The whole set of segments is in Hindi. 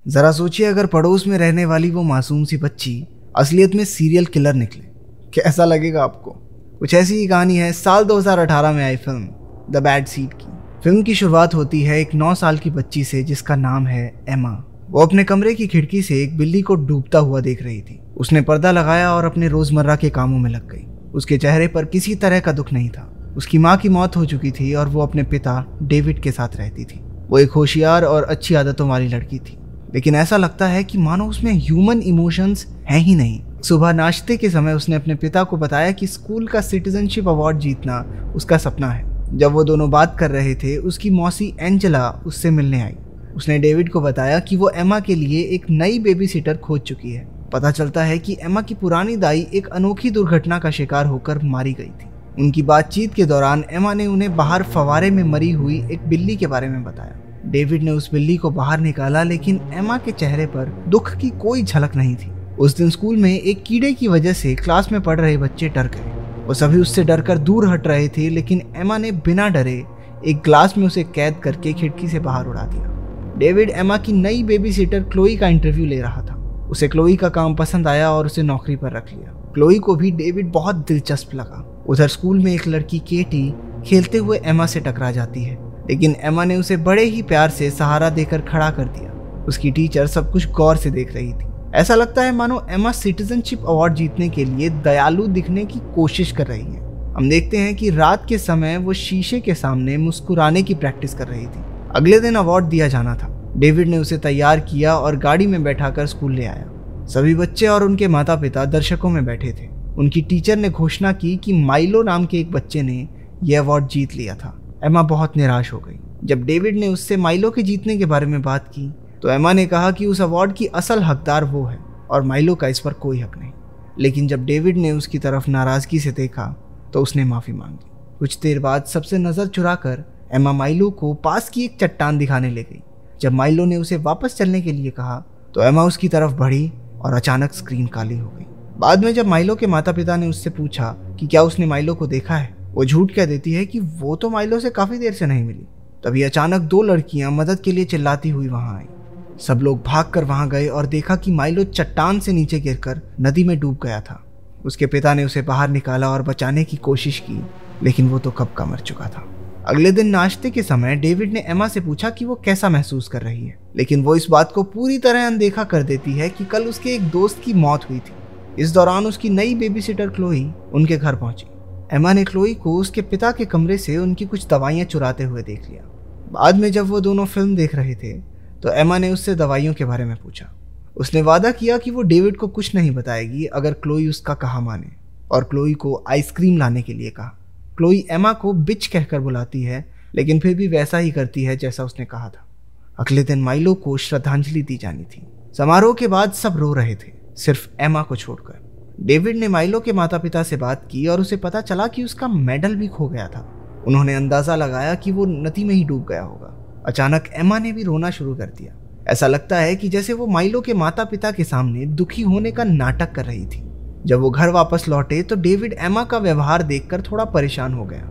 जरा सोचिए अगर पड़ोस में रहने वाली वो मासूम सी बच्ची असलियत में सीरियल किलर निकले, कैसा लगेगा आपको। कुछ ऐसी ही कहानी है साल 2018 में आई फिल्म द बैड सीड की। फिल्म की शुरुआत होती है एक 9 साल की बच्ची से जिसका नाम है एमा। वो अपने कमरे की खिड़की से एक बिल्ली को डूबता हुआ देख रही थी। उसने पर्दा लगाया और अपने रोजमर्रा के कामों में लग गई। उसके चेहरे पर किसी तरह का दुख नहीं था। उसकी माँ की मौत हो चुकी थी और वो अपने पिता डेविड के साथ रहती थी। वो एक होशियार और अच्छी आदतों वाली लड़की थी, लेकिन ऐसा लगता है कि मानो उसमें ह्यूमन इमोशंस हैं ही नहीं। सुबह नाश्ते के समय उसने अपने पिता को बताया कि स्कूल का सिटीजनशिप अवार्ड जीतना उसका सपना है। जब वो दोनों बात कर रहे थे, उसकी मौसी एंजेला उससे मिलने आई। उसने डेविड को बताया कि वो एमा के लिए एक नई बेबी सिटर खोज चुकी है। पता चलता है कि एमा की पुरानी दाई एक अनोखी दुर्घटना का शिकार होकर मारी गई थी। उनकी बातचीत के दौरान एमा ने उन्हें बाहर फवारे में मरी हुई एक बिल्ली के बारे में बताया। डेविड ने उस बिल्ली को बाहर निकाला, लेकिन एमा के चेहरे पर दुख की कोई झलक नहीं थी। उस दिन स्कूल में एक कीड़े की वजह से क्लास में पढ़ रहे बच्चे डर गए। वो सभी उससे डरकर दूर हट रहे थे, लेकिन एमा ने बिना डरे एक ग्लास में उसे कैद करके खिड़की से बाहर उड़ा दिया। डेविड एमा की नई बेबी सिटर क्लोई का इंटरव्यू ले रहा था। उसे क्लोई का काम पसंद आया और उसे नौकरी पर रख लिया। क्लोई को भी डेविड बहुत दिलचस्प लगा। उधर स्कूल में एक लड़की केटी खेलते हुए एमा से टकरा जाती है, लेकिन एमा ने उसे बड़े ही प्यार से सहारा देकर खड़ा कर दिया। उसकी टीचर सब कुछ गौर से देख रही थी। ऐसा लगता है मानो एमा सिटीजनशिप अवार्ड जीतने के लिए दयालु दिखने की कोशिश कर रही है। हम देखते हैं कि रात के समय वो शीशे के सामने मुस्कुराने की प्रैक्टिस कर रही थी। अगले दिन अवार्ड दिया जाना था। डेविड ने उसे तैयार किया और गाड़ी में बैठाकर स्कूल ले आया। सभी बच्चे और उनके माता पिता दर्शकों में बैठे थे। उनकी टीचर ने घोषणा की कि माइलो नाम के एक बच्चे ने यह अवार्ड जीत लिया था। एमा बहुत निराश हो गई। जब डेविड ने उससे माइलो के जीतने के बारे में बात की तो एमा ने कहा कि उस अवार्ड की असल हकदार वो है और माइलो का इस पर कोई हक नहीं। लेकिन जब डेविड ने उसकी तरफ नाराजगी से देखा तो उसने माफी मांगी। कुछ देर बाद सबसे नजर चुराकर एमा माइलो को पास की एक चट्टान दिखाने ले गई। जब माइलो ने उसे वापस चलने के लिए कहा तो एमा उसकी तरफ बढ़ी और अचानक स्क्रीन काली हो गई। बाद में जब माइलो के माता पिता ने उससे पूछा कि क्या उसने माइलो को देखा है, वो झूठ कह देती है कि वो तो माइलो से काफी देर से नहीं मिली। तभी अचानक 2 लड़कियां मदद के लिए चिल्लाती हुई वहां आई। सब लोग भागकर वहां गए और देखा कि माइलो चट्टान से नीचे गिरकर नदी में डूब गया था। उसके पिता ने उसे बाहर निकाला और बचाने की कोशिश की, लेकिन वो तो कब का मर चुका था। अगले दिन नाश्ते के समय डेविड ने एमा से पूछा कि वो कैसा महसूस कर रही है, लेकिन वो इस बात को पूरी तरह अनदेखा कर देती है कि कल उसके एक दोस्त की मौत हुई थी। इस दौरान उसकी नई बेबी सिटर क्लोई उनके घर पहुंची। एमा ने क्लोई को उसके पिता के कमरे से उनकी कुछ दवाइयां चुराते हुए देख लिया। बाद में जब वो दोनों फिल्म देख रहे थे तो एमा ने उससे दवाइयों के बारे में पूछा। उसने वादा किया कि वो डेविड को कुछ नहीं बताएगी अगर क्लोई उसका कहा माने, और क्लोई को आइसक्रीम लाने के लिए कहा। क्लोई एमा को बिच कहकर बुलाती है, लेकिन फिर भी वैसा ही करती है जैसा उसने कहा था। अगले दिन माइलो को श्रद्धांजलि दी जानी थी। समारोह के बाद सब रो रहे थे, सिर्फ एमा को छोड़कर। डेविड ने माइलो के माता पिता से बात की और उसे पता चला कि उसका मेडल भी खो गया था। उन्होंने अंदाजा लगाया कि वो नदी में ही डूब गया होगा। अचानक एमा ने भी रोना शुरू कर दिया। ऐसा लगता है कि जैसे वो माइलो के माता पिता के सामने दुखी होने का नाटक कर रही थी। जब वो घर वापस लौटे तो डेविड एमा का व्यवहार देखकर थोड़ा परेशान हो गया।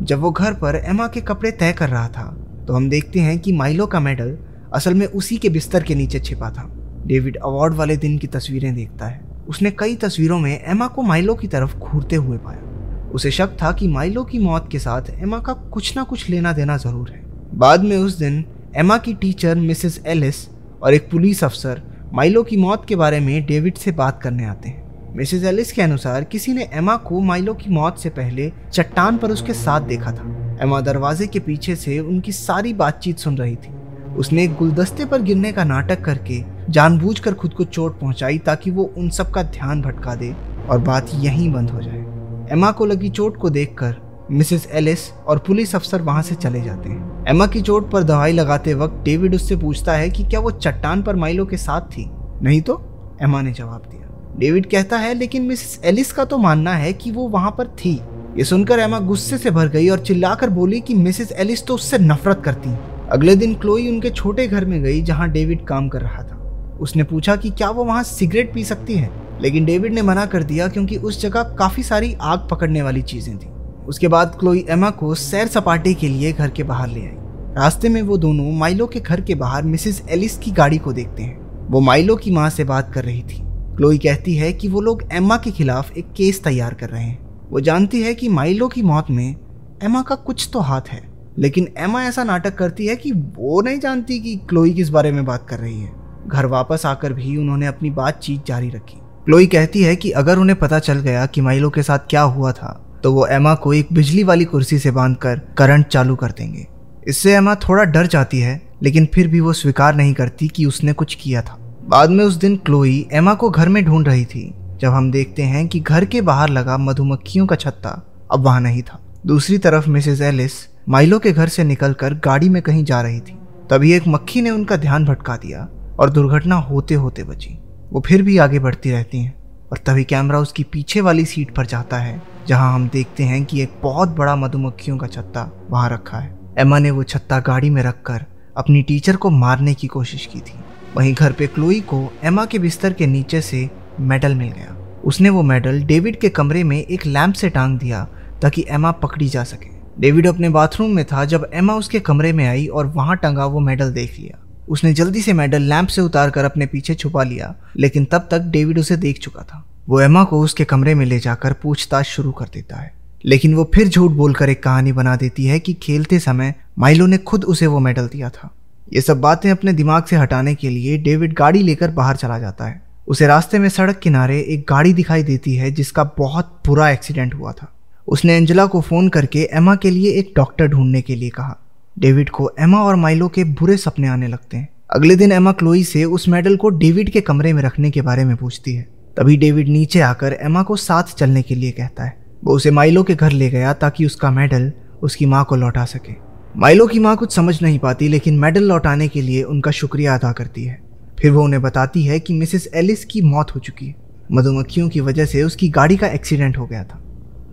जब वो घर पर एमा के कपड़े तय कर रहा था तो हम देखते हैं कि माइलो का मेडल असल में उसी के बिस्तर के नीचे छिपा था। डेविड अवार्ड वाले दिन की तस्वीरें देखता है। उसने कई तस्वीरों में एमा को माइलो की तरफ घूरते हुए पाया। उसे शक था कि माइलो की मौत के साथ एमा का कुछ ना कुछ लेना देना जरूर है। बाद में उस दिन एमा की टीचर मिसेस एलिस और एक पुलिस अफसर माइलो की मौत के बारे में डेविड से बात करने आते हैं। मिसेस एलिस के अनुसार किसी ने एमा को माइलो की मौत से पहले चट्टान पर उसके साथ देखा था। एमा दरवाजे के पीछे से उनकी सारी बातचीत सुन रही थी। उसने एक गुलदस्ते पर गिरने का नाटक करके जानबूझकर खुद को चोट पहुंचाई ताकि वो उन सब का ध्यान भटका दे और बात यहीं बंद हो जाए। एमा को लगी चोट को देखकर मिसेस एलिस और पुलिस अफसर वहां से चले जाते हैं। एमा की चोट पर दवाई लगाते वक्त डेविड उससे पूछता है कि क्या वो चट्टान पर माइलो के साथ थी। नहीं तो, एमा ने जवाब दिया। डेविड कहता है लेकिन मिसेस एलिस का तो मानना है कि वो वहां पर थी। ये सुनकर एमा गुस्से से भर गई और चिल्लाकर बोली कि मिसेस एलिस तो उससे नफरत करती। अगले दिन क्लोई उनके छोटे घर में गई जहां डेविड काम कर रहा था। उसने पूछा कि क्या वो वहां सिगरेट पी सकती है, लेकिन डेविड ने मना कर दिया क्योंकि उस जगह काफी सारी आग पकड़ने वाली चीजें थी। उसके बाद क्लोई एमा को सैर सपाटे के लिए घर के बाहर ले आई। रास्ते में वो दोनों माइलो के घर के बाहर मिसेस एलिस की गाड़ी को देखते हैं। वो माइलो की माँ से बात कर रही थी। क्लोई कहती है कि वो लोग एम्मा के खिलाफ एक केस तैयार कर रहे हैं। वो जानती है कि माइलो की मौत में एम्मा का कुछ तो हाथ है, लेकिन एम्मा ऐसा नाटक करती है कि वो नहीं जानती कि क्लोई किस बारे में बात कर रही है। घर वापस आकर भी उन्होंने अपनी बातचीत जारी रखी। क्लोई कहती है कि अगर उन्हें पता चल गया कि माइलो के साथ क्या हुआ था तो वो एम्मा को एक बिजली वाली कुर्सी से बांधकर करंट चालू कर देंगे। इससे एम्मा थोड़ा डर जाती है, लेकिन फिर भी वो स्वीकार नहीं करती कि उसने कुछ किया था। बाद में उस दिन क्लोई एम्मा को घर में ढूंढ रही थी जब हम देखते हैं कि घर के बाहर लगा मधुमक्खियों का छत्ता अब वहां नहीं था। दूसरी तरफ मिसेस एलिस माइलो के घर से निकलकर गाड़ी में कहीं जा रही थी। तभी एक मक्खी ने उनका ध्यान भटका दिया और दुर्घटना होते होते बची। वो फिर भी आगे बढ़ती रहती हैं और तभी कैमरा उसकी पीछे वाली सीट पर जाता है जहां हम देखते हैं कि एक बहुत बड़ा मधुमक्खियों का छत्ता वहां रखा है। एम्मा ने वो छत्ता गाड़ी में रखकर अपनी टीचर को मारने की कोशिश की थी। वहीं घर पे क्लोई को एम्मा के बिस्तर के नीचे से मेडल मिल गया। उसने वो मेडल डेविड के कमरे में एक लैंप से टांग दिया ताकि एम्मा पकड़ी जा सके। डेविड अपने बाथरूम में था जब एम्मा उसके कमरे में आई और वहां टंगा वो मेडल देख लिया। उसने जल्दी से मेडल लैंप से उतारकर अपने पीछे छुपा लिया, लेकिन तब तक डेविड उसे देख चुका था। वो एम्मा को उसके कमरे में ले जाकर पूछताछ शुरू कर देता है, लेकिन वो फिर झूठ बोलकर एक कहानी बना देती है कि खेलते समय माइलो ने खुद उसे वो मेडल दिया था। ये सब बातें अपने दिमाग से हटाने के लिए डेविड गाड़ी लेकर बाहर चला जाता है। उसे रास्ते में सड़क किनारे एक गाड़ी दिखाई देती है जिसका बहुत बुरा एक्सीडेंट हुआ था। उसने एंजेला को फोन करके एम्मा के लिए एक डॉक्टर ढूंढने के लिए कहा। डेविड को एम्मा और माइलो के बुरे सपने आने लगते हैं। अगले दिन एम्मा क्लोई से उस मेडल को डेविड के कमरे में रखने के बारे में पूछती है। तभी डेविड नीचे आकर एम्मा को साथ चलने के लिए कहता है। वो उसे माइलो के घर ले गया ताकि उसका मेडल उसकी माँ को लौटा सके। माइलो की माँ कुछ समझ नहीं पाती, लेकिन मेडल लौटाने के लिए उनका शुक्रिया अदा करती है। फिर वो उन्हें बताती है कि मिसेस एलिस की मौत हो चुकी है। मधुमक्खियों की वजह से उसकी गाड़ी का एक्सीडेंट हो गया था।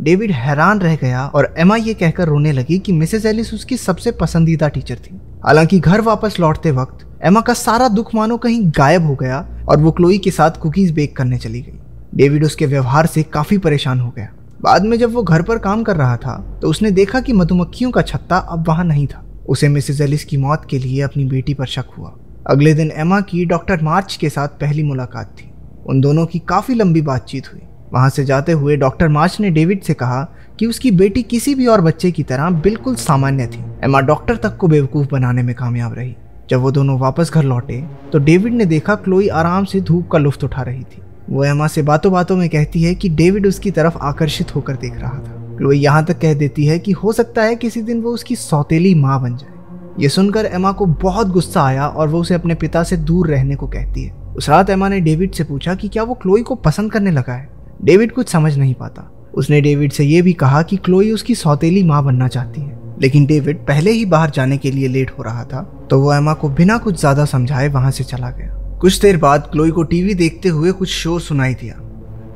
डेविड हैरान रह गया और एम्मा ये कहकर रोने लगी कि मिसेस एलिस उसकी सबसे पसंदीदा टीचर थी। हालांकि घर वापस लौटते वक्त एम्मा का सारा दुख मानो कहीं गायब हो गया और वो क्लोई के साथ कुकीज बेक करने चली गई। डेविड उसके व्यवहार से काफी परेशान हो गया। बाद में जब वो घर पर काम कर रहा था तो उसने देखा कि मधुमक्खियों का छत्ता अब वहां नहीं था। उसे मिसेस एलिस की मौत के लिए अपनी बेटी पर शक हुआ। अगले दिन एम्मा की डॉक्टर मार्च के साथ पहली मुलाकात थी। उन दोनों की काफी लंबी बातचीत हुई। वहां से जाते हुए डॉक्टर मार्च ने डेविड से कहा कि उसकी बेटी किसी भी और बच्चे की तरह बिल्कुल सामान्य थी। एम्मा डॉक्टर तक को बेवकूफ बनाने में कामयाब रही। जब वो दोनों वापस घर लौटे तो डेविड ने देखा क्लोई आराम से धूप का लुत्फ उठा रही थी। वो एम्मा से बातों बातों में कहती है कि डेविड उसकी तरफ आकर्षित होकर देख रहा था। क्लोई यहाँ तक कह देती है कि हो सकता है किसी दिन वो उसकी सौतेली माँ बन जाए। ये सुनकर एम्मा को बहुत गुस्सा आया और वो उसे अपने पिता से दूर रहने को कहती है। उस रात एम्मा ने डेविड से पूछा कि क्या वो क्लोई को पसंद करने लगा है। डेविड कुछ समझ नहीं पाता। उसने डेविड से ये भी कहा कि क्लोई उसकी सौतेली माँ बनना चाहती है, लेकिन डेविड पहले ही बाहर जाने के लिए लेट हो रहा था, तो वो एम्मा को बिना कुछ ज्यादा समझाए वहां से चला गया। कुछ देर बाद क्लोई को टीवी देखते हुए कुछ शोर सुनाई दिया।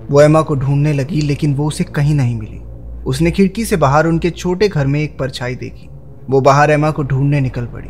वो एम्मा को ढूंढने लगी, लेकिन वो उसे कहीं नहीं मिली। उसने खिड़की से बाहर उनके छोटे घर में एक परछाई देखी। वो बाहर एम्मा को ढूंढने निकल पड़ी।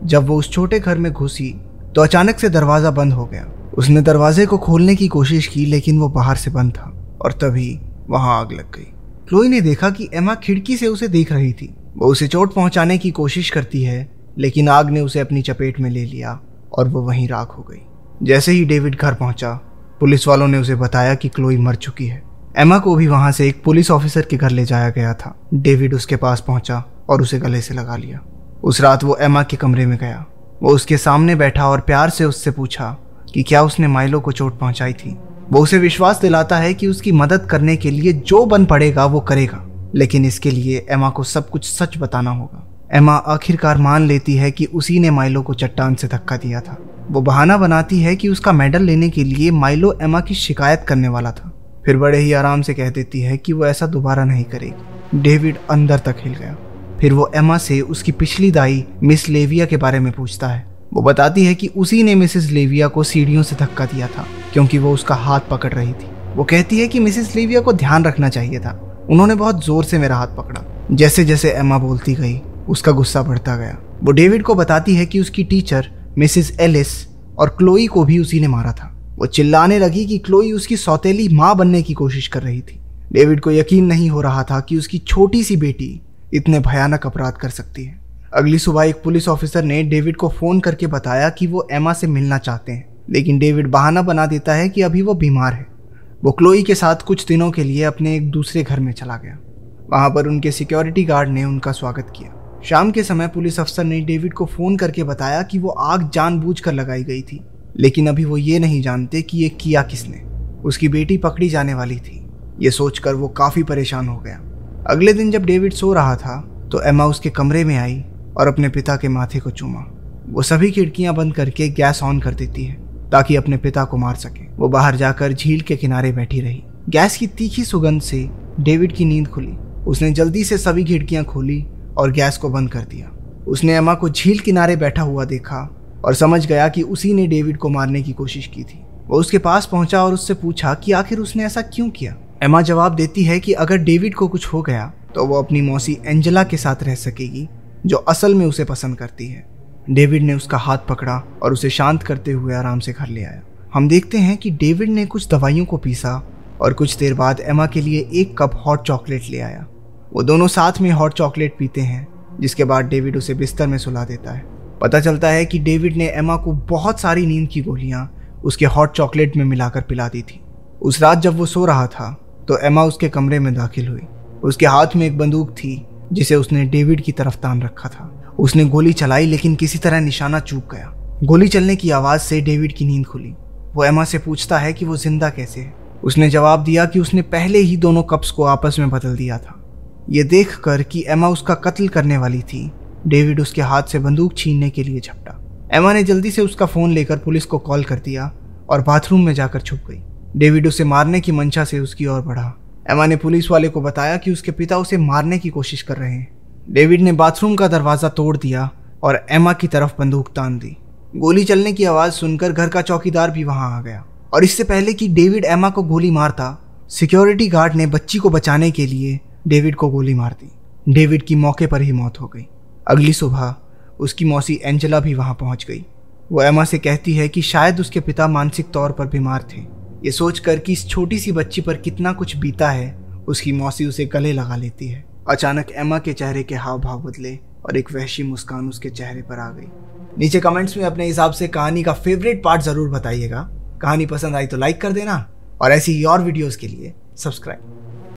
जब वो उस छोटे घर में घुसी तो अचानक से दरवाजा बंद हो गया। उसने दरवाजे को खोलने की कोशिश की, लेकिन वो बाहर से बंद था और तभी वहां आग लग गई। क्लोई ने देखा कि एम्मा खिड़की से उसे देख रही थी। वो उसे चोट पहुंचाने की कोशिश करती है, लेकिन आग ने उसे अपनी चपेट में ले लिया और वो वहीं राख हो गई। जैसे ही डेविड घर पहुंचा, पुलिस वालों ने उसे बताया कि क्लोई मर चुकी है। एम्मा को भी वहां से एक पुलिस ऑफिसर के घर ले जाया गया था। डेविड उसके पास पहुंचा और उसे गले से लगा लिया। उस रात वो एम्मा के कमरे में गया। वो उसके सामने बैठा और प्यार से उससे पूछा कि क्या उसने माइलो को चोट पहुंचाई थी। वो उसे विश्वास दिलाता है कि उसकी मदद करने के लिए जो बन पड़ेगा वो करेगा, लेकिन इसके लिए एम्मा को सब कुछ सच बताना होगा। एम्मा आखिरकार मान लेती है कि उसी ने माइलो को चट्टान से धक्का दिया था। वो बहाना बनाती है कि उसका मेडल लेने के लिए माइलो एम्मा की शिकायत करने वाला था। फिर बड़े ही आराम से कह देती है कि वो ऐसा दोबारा नहीं करेगी। डेविड अंदर तक हिल गया। फिर वो एम्मा से उसकी पिछली दाई मिस लेविया के बारे में पूछता है। वो बताती है कि उसी ने मिसेस लेविया को सीढ़ियों से धक्का दिया था क्योंकि वो उसका हाथ पकड़ रही थी। वो कहती है कि मिसेस लेविया को ध्यान रखना चाहिए था, उन्होंने बहुत जोर से मेरा हाथ पकड़ा। जैसे जैसे एम्मा बोलती गई उसका गुस्सा बढ़ता गया। वो डेविड को बताती है कि उसकी टीचर मिसेस एलिस और क्लोई को भी उसी ने मारा था। वो चिल्लाने लगी कि क्लोई उसकी सौतेली माँ बनने की कोशिश कर रही थी। डेविड को यकीन नहीं हो रहा था कि उसकी छोटी सी बेटी इतने भयानक अपराध कर सकती है। अगली सुबह एक पुलिस ऑफिसर ने डेविड को फोन करके बताया कि वो एमा से मिलना चाहते हैं, लेकिन डेविड बहाना बना देता है कि अभी वो बीमार है। वो क्लोई के साथ कुछ दिनों के लिए अपने एक दूसरे घर में चला गया। वहां पर उनके सिक्योरिटी गार्ड ने उनका स्वागत किया। शाम के समय पुलिस अफसर ने डेविड को फोन करके बताया कि वो आग जानबूझकर लगाई गई थी, लेकिन अभी वो ये नहीं जानते कि ये किया किसने। उसकी बेटी पकड़ी जाने वाली थी। ये सोचकर वो काफी परेशान हो गया। अगले दिन जब डेविड सो रहा था तो एमा उसके कमरे में आई और अपने पिता के माथे को चूमा। वो सभी खिड़कियां बंद करके गैस ऑन कर देती है ताकि अपने पिता को मार सके। वो बाहर जाकर झील के किनारे बैठी रही। गैस की तीखी सुगंध से डेविड की नींद खुली। उसने जल्दी से सभी खिड़कियां खोली और गैस को बंद कर दिया। उसने एमा को झील किनारे बैठा हुआ देखा और समझ गया कि उसी ने डेविड को मारने की कोशिश की थी। वो उसके पास पहुंचा और उससे पूछा कि आखिर उसने ऐसा क्यों किया। एमा जवाब देती है कि अगर डेविड को कुछ हो गया तो वो अपनी मौसी एंजेला के साथ रह सकेगी, जो असल में उसे पसंद करती है। डेविड ने उसका हाथ पकड़ा और उसे शांत करते हुए आराम से घर ले आया। हम देखते हैं कि डेविड ने कुछ दवाइयों को पीसा और कुछ देर बाद एमा के लिए एक कप हॉट चॉकलेट ले आया। वो दोनों साथ में हॉट चॉकलेट पीते हैं, जिसके बाद डेविड उसे बिस्तर में सुला देता है। पता चलता है कि डेविड ने एमा को बहुत सारी नींद की गोलियां उसके हॉट चॉकलेट में मिलाकर पिला दी थी। उस रात जब वो सो रहा था तो एमा उसके कमरे में दाखिल हुई। उसके हाथ में एक बंदूक थी जिसे उसने डेविड की तरफ तान रखा था। उसने गोली चलाई, लेकिन किसी तरह निशाना चूक गया। गोली चलने की आवाज से डेविड की नींद खुली। वो एमा से पूछता है कि वो जिंदा कैसे है। उसने जवाब दिया कि उसने पहले ही दोनों कप्स को आपस में बदल दिया था। ये देखकर कि एमा उसका कत्ल करने वाली थी, डेविड उसके हाथ से बंदूक छीनने के लिए झपटा। एमा ने जल्दी से उसका फोन लेकर पुलिस को कॉल कर दिया और बाथरूम में जाकर छुप गई। डेविड उसे मारने की मंशा से उसकी ओर बढ़ा। एमा ने पुलिस वाले को बताया कि उसके पिता उसे मारने की कोशिश कर रहे हैं। डेविड ने बाथरूम का दरवाजा तोड़ दिया और एमा की तरफ बंदूक तान दी। गोली चलने की आवाज सुनकर घर का चौकीदार भी वहां आ गया और इससे पहले कि डेविड एमा को गोली मारता, सिक्योरिटी गार्ड ने बच्ची को बचाने के लिए डेविड को गोली मार दी। डेविड की मौके पर ही मौत हो गई। अगली सुबह उसकी मौसी एंजेला भी वहां पहुंच गई। वो एमा से कहती है कि शायद उसके पिता मानसिक तौर पर बीमार थे। ये सोचकर कि इस छोटी सी बच्ची पर कितना कुछ बीता है, उसकी मौसी उसे गले लगा लेती है। अचानक एमा के चेहरे के हाव भाव बदले और एक वहशी मुस्कान उसके चेहरे पर आ गई। नीचे कमेंट्स में अपने हिसाब से कहानी का फेवरेट पार्ट जरूर बताइएगा। कहानी पसंद आई तो लाइक कर देना और ऐसी ही और वीडियोस के लिए सब्सक्राइब।